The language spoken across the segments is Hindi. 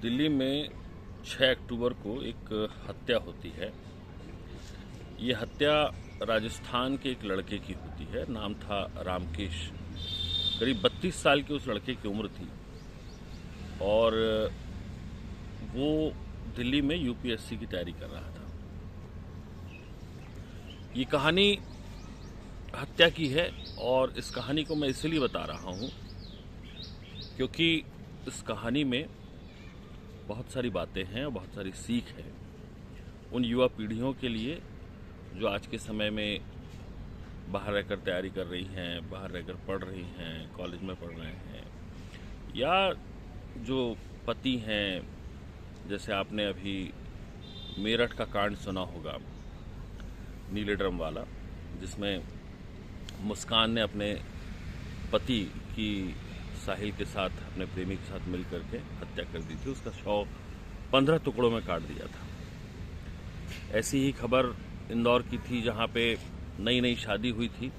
दिल्ली में 6 अक्टूबर को एक हत्या होती है। ये हत्या राजस्थान के एक लड़के की होती है। नाम था रामकेश। करीब 32 साल की उस लड़के की उम्र थी और वो दिल्ली में यूपीएससी की तैयारी कर रहा था। ये कहानी हत्या की है और इस कहानी को मैं इसलिए बता रहा हूँ क्योंकि इस कहानी में बहुत सारी बातें हैं और बहुत सारी सीख है उन युवा पीढ़ियों के लिए जो आज के समय में बाहर रहकर तैयारी कर रही हैं, बाहर रहकर पढ़ रही हैं, कॉलेज में पढ़ रहे हैं, या जो पति हैं। जैसे आपने अभी मेरठ का कांड सुना होगा, नीले ड्रम वाला, जिसमें मुस्कान ने अपने पति की साहिल के साथ, अपने प्रेमी के साथ मिल करके हत्या कर दी थी। उसका शव 15 टुकड़ों में काट दिया था। ऐसी ही खबर इंदौर की थी जहां पे नई नई शादी हुई थी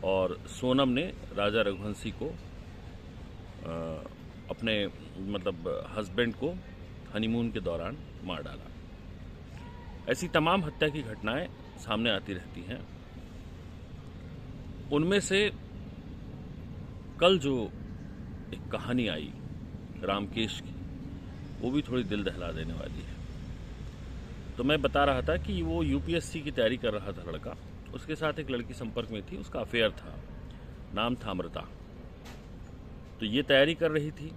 और सोनम ने राजा रघुवंशी को अपने हस्बैंड को हनीमून के दौरान मार डाला। ऐसी तमाम हत्या की घटनाएं सामने आती रहती हैं। उनमें से कल जो एक कहानी आई रामकेश की, वो भी थोड़ी दिल दहला देने वाली है। तो मैं बता रहा था कि वो यूपीएससी की तैयारी कर रहा था लड़का। उसके साथ एक लड़की संपर्क में थी, उसका अफेयर था, नाम था अमृता। तो ये तैयारी कर रही थी,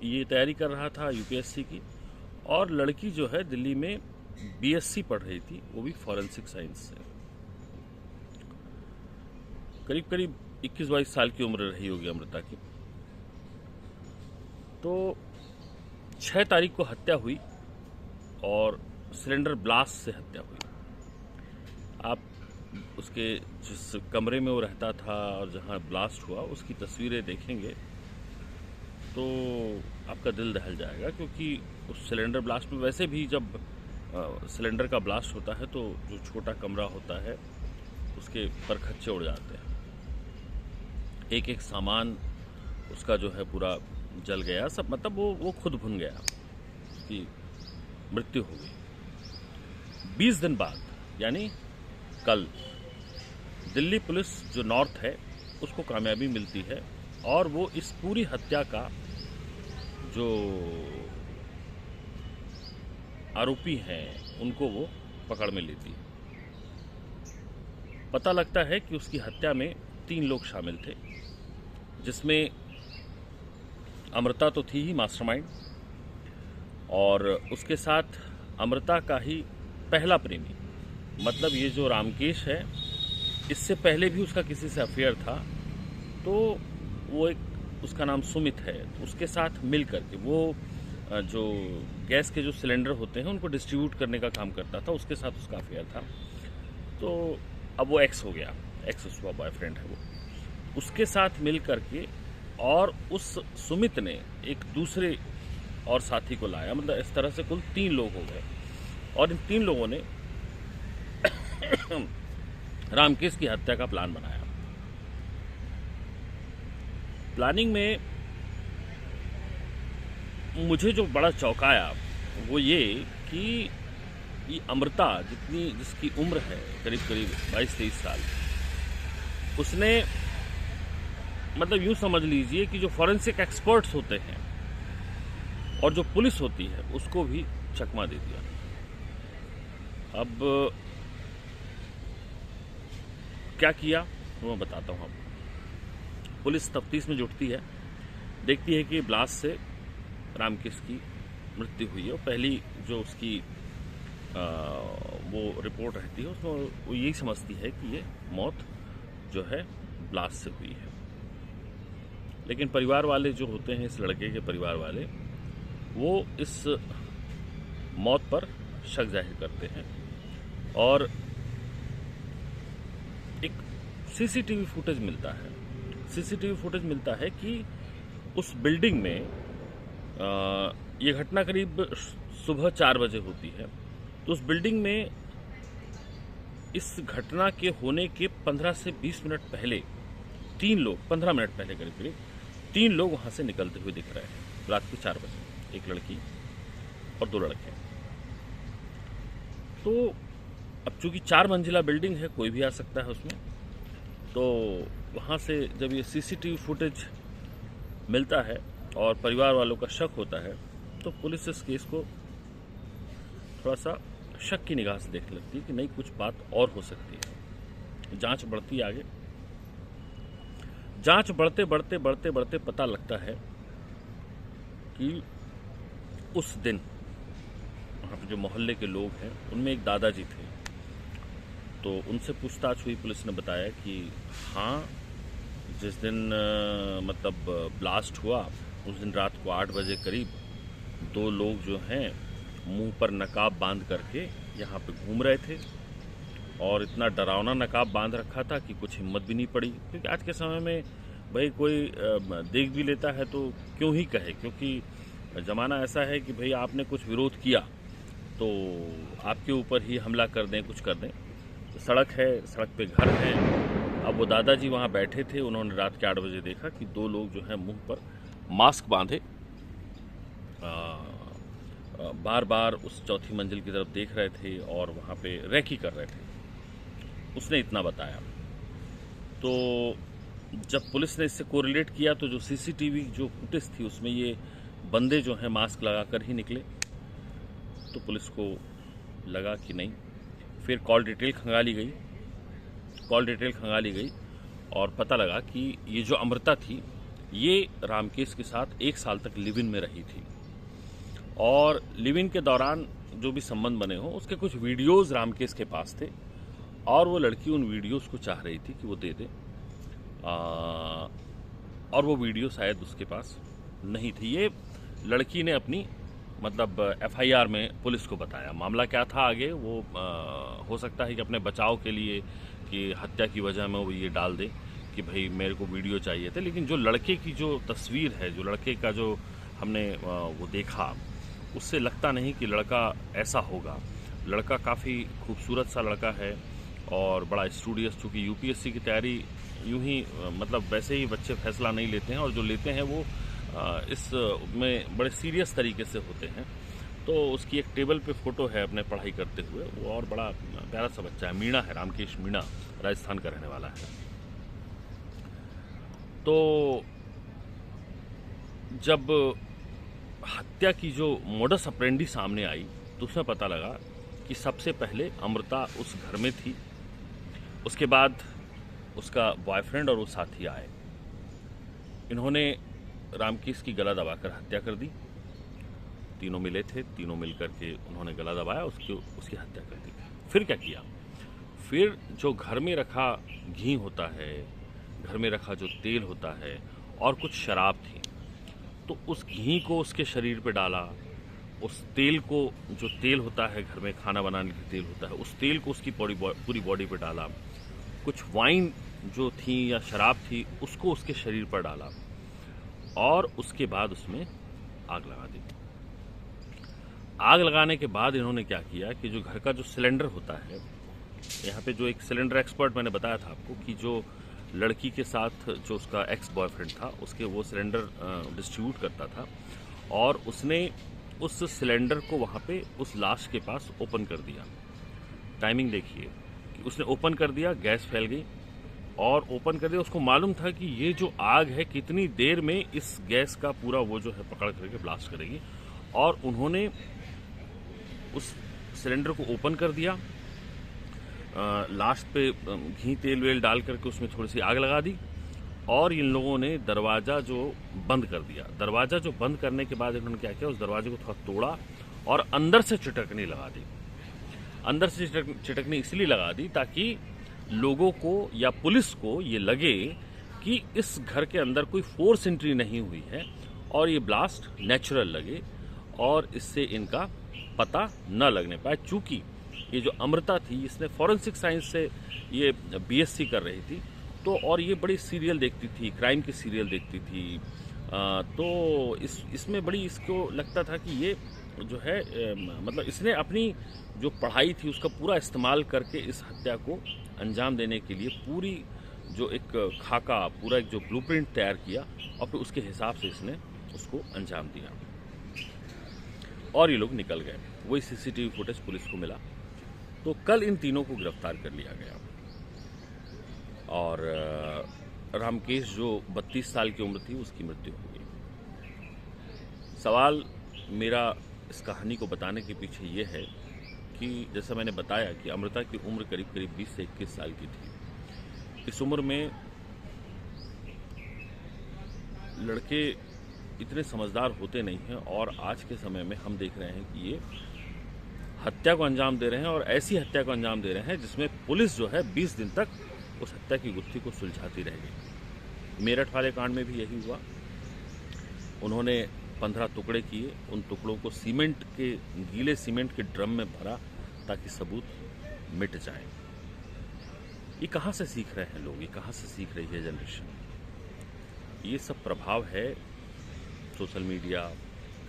ये तैयारी कर रहा था यूपीएससी की, और लड़की जो है दिल्ली में बीएससी पढ़ रही थी, वो भी फॉरेंसिक साइंस से। करीब करीब 21-22 साल की उम्र रही होगी अमृता की। तो 6 तारीख को हत्या हुई और सिलेंडर ब्लास्ट से हत्या हुई। आप उसके जिस कमरे में वो रहता था और जहां ब्लास्ट हुआ उसकी तस्वीरें देखेंगे तो आपका दिल दहल जाएगा, क्योंकि उस सिलेंडर ब्लास्ट में वैसे भी जब सिलेंडर का ब्लास्ट होता है तो जो छोटा कमरा होता है उसके परखच्चे उड़ जाते हैं। एक एक सामान उसका जो है पूरा जल गया, सब वो खुद भुन गया, उसकी मृत्यु हो गई। 20 दिन बाद यानी कल दिल्ली पुलिस जो नॉर्थ है उसको कामयाबी मिलती है और वो इस पूरी हत्या का जो आरोपी हैं उनको वो पकड़ में लेती है। पता लगता है कि उसकी हत्या में 3 लोग शामिल थे, जिसमें अमृता तो थी ही मास्टरमाइंड, और उसके साथ अमृता का ही पहला प्रेमी, ये जो रामकेश है, इससे पहले भी उसका किसी से अफेयर था। तो वो उसका नाम सुमित है, उसके साथ मिल करके वो जो गैस के जो सिलेंडर होते हैं उनको डिस्ट्रीब्यूट करने का काम करता था, उसके साथ उसका अफेयर था। तो अब वो एक्स हो गया, एक्स उसका बॉयफ्रेंड है वो। उसके साथ मिल करके और उस सुमित ने एक दूसरे और साथी को लाया, इस तरह से कुल 3 लोग हो गए और इन 3 लोगों ने रामकेश की हत्या का प्लान बनाया। प्लानिंग में मुझे जो बड़ा चौंकाया वो ये कि ये अमृता जिसकी उम्र है करीब करीब 22-23 साल, उसने यूं समझ लीजिए कि जो फॉरेंसिक एक्सपर्ट्स होते हैं और जो पुलिस होती है उसको भी चकमा दे दिया। अब क्या किया वो मैं बताता हूं आपको। पुलिस तफ्तीश में जुटती है, देखती है कि ब्लास्ट से रामकेश की मृत्यु हुई है। और पहली जो उसकी वो रिपोर्ट रहती है उसमें वो यही समझती है कि ये मौत जो है ब्लास्ट से हुई है। लेकिन परिवार वाले जो होते हैं, इस लड़के के परिवार वाले, वो इस मौत पर शक जाहिर करते हैं और एक सीसीटीवी फुटेज मिलता है कि उस बिल्डिंग में ये घटना करीब सुबह 4 बजे होती है। तो उस बिल्डिंग में इस घटना के होने के 15 से 20 मिनट पहले 3 लोग, 15 मिनट पहले करीब 3 लोग वहां से निकलते हुए दिख रहे हैं रात के 4 बजे। एक लड़की और 2 लड़के। तो अब चूंकि 4 मंजिला बिल्डिंग है, कोई भी आ सकता है उसमें। तो वहाँ से जब ये सीसीटीवी फुटेज मिलता है और परिवार वालों का शक होता है, तो पुलिस इस केस को थोड़ा सा शक की निगाह से देखने लगती है कि नहीं, कुछ बात और हो सकती है। जांच बढ़ती है आगे। जांच बढ़ते बढ़ते बढ़ते बढ़ते पता लगता है कि उस दिन वहाँ पे जो मोहल्ले के लोग हैं उनमें एक दादाजी थे। तो उनसे पूछताछ हुई, पुलिस ने बताया कि हाँ, जिस दिन मतलब ब्लास्ट हुआ उस दिन रात को 8 बजे करीब 2 लोग जो हैं मुंह पर नकाब बांध करके यहाँ पे घूम रहे थे, और इतना डरावना नकाब बांध रखा था कि कुछ हिम्मत भी नहीं पड़ी। क्योंकि आज के समय में भाई कोई देख भी लेता है तो क्यों ही कहे, क्योंकि ज़माना ऐसा है कि भाई आपने कुछ विरोध किया तो आपके ऊपर ही हमला कर दें, कुछ कर दें। सड़क है, सड़क पे घर है। अब वो दादाजी वहाँ बैठे थे, उन्होंने रात के 8 बजे देखा कि 2 लोग जो हैं मुंह पर मास्क बांधे बार बार उस चौथी मंजिल की तरफ देख रहे थे और वहाँ पे रैकी कर रहे थे। उसने इतना बताया। तो जब पुलिस ने इससे कोरिलेट किया तो जो सीसीटीवी जो फुटेज थी उसमें ये बंदे जो हैं मास्क लगा कर ही निकले। तो पुलिस को लगा कि नहीं, फिर कॉल डिटेल खंगाली गई और पता लगा कि ये जो अमृता थी ये रामकेश के साथ 1 साल तक लिव इन में रही थी, और लिव इन के दौरान जो भी संबंध बने हों उसके कुछ वीडियोज़ रामकेश के पास थे, और वो लड़की उन वीडियोज़ को चाह रही थी कि वो दे दे, और वो वीडियो शायद उसके पास नहीं थी। ये लड़की ने अपनी मतलब एफआईआर में पुलिस को बताया। मामला क्या था आगे वो हो सकता है कि अपने बचाव के लिए कि हत्या की वजह में वो ये डाल दे कि भाई मेरे को वीडियो चाहिए थे, लेकिन जो लड़के की जो तस्वीर है, जो लड़के का जो हमने वो देखा, उससे लगता नहीं कि लड़का ऐसा होगा। लड़का काफ़ी खूबसूरत सा लड़का है और बड़ा स्टूडियस, चूँकि यूपीएससी की तैयारी यूं ही मतलब वैसे ही बच्चे फैसला नहीं लेते हैं, और जो लेते हैं वो इस में बड़े सीरियस तरीके से होते हैं। तो उसकी एक टेबल पे फ़ोटो है अपने पढ़ाई करते हुए, वो और बड़ा प्यारा सा बच्चा है। मीणा है, रामकेश मीणा, राजस्थान का रहने वाला है। तो जब हत्या की जो मोडस ऑपरेंडी सामने आई तो उसमें पता लगा कि सबसे पहले अमृता उस घर में थी, उसके बाद उसका बॉयफ्रेंड और वो साथी आए। इन्होंने रामकेश की गला दबाकर हत्या कर दी। तीनों मिले थे, तीनों मिलकर के उन्होंने गला दबाया, उसकी हत्या कर दी। फिर क्या किया? फिर जो घर में रखा घी होता है, घर में रखा जो तेल होता है और कुछ शराब थी, तो उस घी को उसके शरीर पे डाला, उस तेल को, जो तेल होता है घर में खाना बनाने के तेल होता है, उस तेल को उसकी पूरी बॉडी पे डाला। कुछ वाइन जो थी या शराब थी उसको उसके शरीर पर डाला, और उसके बाद उसमें आग लगा दी। आग लगाने के बाद इन्होंने क्या किया कि जो घर का जो सिलेंडर होता है, यहाँ पे जो एक सिलेंडर एक्सपर्ट मैंने बताया था आपको कि जो लड़की के साथ जो उसका एक्स बॉयफ्रेंड था उसके वो सिलेंडर डिस्ट्रीब्यूट करता था, और उसने उस सिलेंडर को वहाँ पे उस लाश के पास ओपन कर दिया। टाइमिंग देखिए कि उसने ओपन कर दिया, गैस फैल गई, और ओपन कर दिया। उसको मालूम था कि ये जो आग है कितनी देर में इस गैस का पूरा वो जो है पकड़ करके ब्लास्ट करेगी, और उन्होंने उस सिलेंडर को ओपन कर दिया, लास्ट पे घी तेल वेल डाल करके उसमें थोड़ी सी आग लगा दी, और इन लोगों ने दरवाज़ा जो बंद कर दिया। दरवाज़ा जो बंद करने के बाद इन्होंने क्या किया, उस दरवाजे को थोड़ा तोड़ा और अंदर से चिटकनी लगा दी। अंदर से चिटकनी इसलिए लगा दी ताकि लोगों को या पुलिस को ये लगे कि इस घर के अंदर कोई फोर्स एंट्री नहीं हुई है, और ये ब्लास्ट नेचुरल लगे और इससे इनका पता न लगने पाए। चूँकि ये जो अमृता थी इसने फॉरेंसिक साइंस से ये बीएससी कर रही थी, तो और ये बड़ी सीरियल देखती थी, क्राइम की सीरियल देखती थी, तो इसमें बड़ी इसको लगता था कि ये जो है मतलब इसने अपनी जो पढ़ाई थी उसका पूरा इस्तेमाल करके इस हत्या को अंजाम देने के लिए पूरी जो एक खाका, पूरा एक जो ब्लूप्रिंट तैयार किया, और फिर उसके हिसाब से इसने उसको अंजाम दिया। और ये लोग निकल गए। वही सीसीटीवी फुटेज पुलिस को मिला, तो कल इन तीनों को गिरफ्तार कर लिया गया। और रामकेश जो 32 साल की उम्र थी, उसकी मृत्यु हो गई। सवाल मेरा इस कहानी को बताने के पीछे ये है कि जैसा मैंने बताया कि अमृता की उम्र करीब करीब 20 से 21 साल की थी। इस उम्र में लड़के इतने समझदार होते नहीं हैं, और आज के समय में हम देख रहे हैं कि ये हत्या को अंजाम दे रहे हैं, और ऐसी हत्या को अंजाम दे रहे हैं जिसमें पुलिस जो है 20 दिन तक उस हत्या की गुत्थी को सुलझाती रह गई। मेरठ वाले कांड में भी यही हुआ। उन्होंने 15 टुकड़े किए, उन टुकड़ों को गीले सीमेंट के ड्रम में भरा ताकि सबूत मिट जाए। ये कहाँ से सीख रहे हैं लोग, ये कहाँ से सीख रही है जनरेशन? ये सब प्रभाव है social media,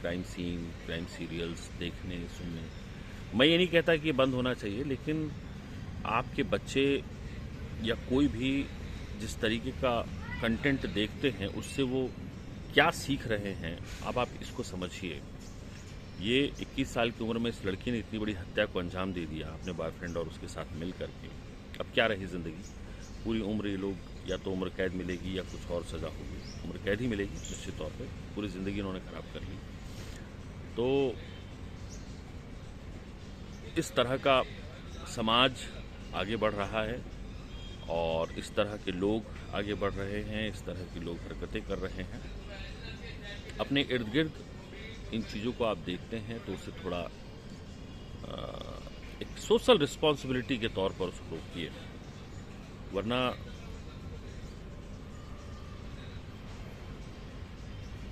crime scene, crime serials देखने सुनने। मैं ये नहीं कहता कि ये बंद होना चाहिए, लेकिन आपके बच्चे या कोई भी जिस तरीके का कंटेंट देखते हैं उससे वो क्या सीख रहे हैं, अब आप इसको समझिए। ये 21 साल की उम्र में इस लड़की ने इतनी बड़ी हत्या को अंजाम दे दिया अपने बॉयफ्रेंड और उसके साथ मिल करके। अब क्या रही ज़िंदगी? पूरी उम्र ये लोग या तो उम्र कैद मिलेगी या कुछ और सज़ा होगी। उम्र कैद ही मिलेगी निश्चित तौर पे। पूरी ज़िंदगी इन्होंने ख़राब कर ली। तो इस तरह का समाज आगे बढ़ रहा है, और इस तरह के लोग आगे बढ़ रहे हैं, इस तरह के लोग हरकतें कर रहे हैं। अपने इर्द गिर्द इन चीज़ों को आप देखते हैं तो उसे थोड़ा एक सोशल रिस्पॉन्सिबिलिटी के तौर पर उसको रोकिए, वरना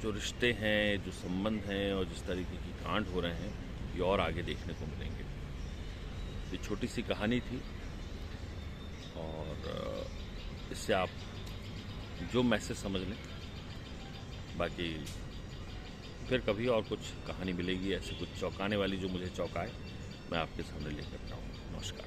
जो रिश्ते हैं, जो संबंध हैं और जिस तरीके की कांड हो रहे हैं, ये और आगे देखने को मिलेंगे। ये छोटी सी कहानी थी, और इससे आप जो मैसेज समझ लें। बाकी फिर कभी और कुछ कहानी मिलेगी ऐसे कुछ चौंकाने वाली जो मुझे चौंकाए, मैं आपके सामने लेकर आऊँ। नमस्कार।